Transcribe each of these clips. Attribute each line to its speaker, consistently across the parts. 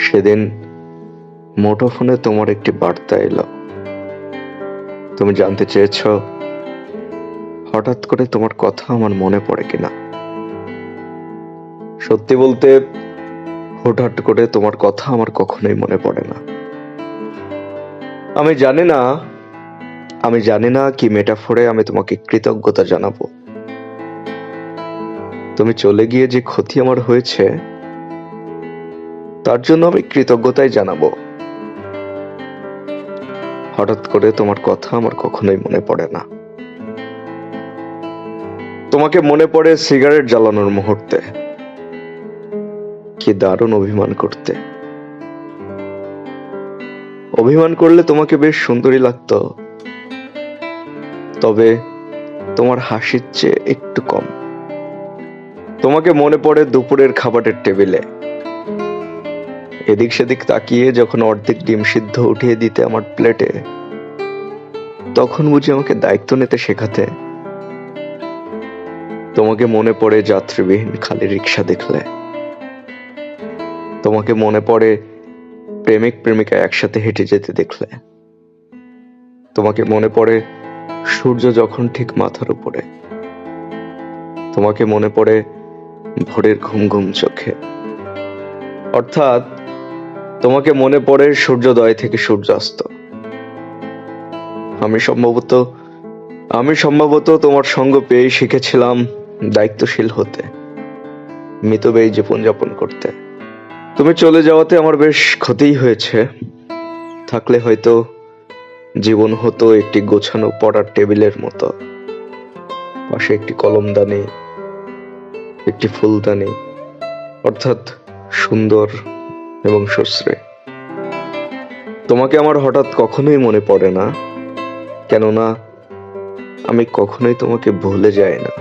Speaker 1: সেদিন মুঠোফোনে তোমার একটি বার্তা এলো। তুমি জানতে চেয়েছ হঠাৎ করে তোমার কথা আমার মনে পড়ে কিনা। সত্যি বলতে হুটহাট করে তোমার কথা আমার কখনোই মনে পড়ে না। আমি জানি না কি মেটাফোরে আমি তোমাকে কৃতজ্ঞতা জানাবো। তুমি চলে গিয়ে যে ক্ষতি আমার হয়েছে তার জন্য আমি কৃতজ্ঞতাই জানাবো। হঠাৎ করে তোমার কথা আমার কখনোই মনে পড়ে না। তোমাকে মনে পড়ে সিগারেট জ্বালানোর মুহূর্তে, কি দারুণ অভিমান করতে। অভিমান করলে তোমাকে বেশ সুন্দরী লাগতো, তবে তোমার হাসির চেয়ে একটু কম। তোমাকে মনে পড়ে দুপুরের খাবারের টেবিলে এদিক সেদিক তাকিয়ে যখন অর্ধেক ডিম সিদ্ধ উঠিয়ে দিতে আমার প্লেটে, তখন বুঝি আমাকে দায়িত্ব নিতে শেখাতে। তোমাকে মনে পড়ে যাত্রীবিহীন খালি রিক্সা দেখলে। তোমাকে মনে পড়ে প্রেমিক প্রেমিকা একসাথে হেঁটে যেতে দেখলে। তোমাকে মনে পড়ে সূর্য যখন ঠিক মাথার উপরে। তোমাকে মনে পড়ে ভোরের ঘুম ঘুম চোখে। অর্থাৎ তোমাকে মনে পড়ে সূর্যোদয় থেকে সূর্যাস্ত। আমি সম্ভবত তোমার সঙ্গ পেয়ে শিখেছিলাম দায়িত্বশীল হতে, মিতব্যয়ী জীবনযাপন করতে। তুমি চলে যাওয়াতে আমার বেশ ক্ষতিই হয়েছে। থাকলে হয়তো জীবন হতো একটি গোছানো পড়ার টেবিলের মতো, পাশে একটি কলমদানি, একটি ফুলদানি, অর্থাৎ সুন্দর এবং সুশ্রী। তোমাকে আমার হঠাৎ কখনোই মনে পড়ে না, কেননা আমি কখনোই তোমাকে ভুলে যাই না।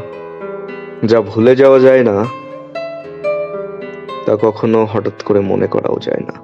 Speaker 1: যা ভুলে যাওয়া যায় না তা কখনো হঠাৎ করে মনে করাও যায় না।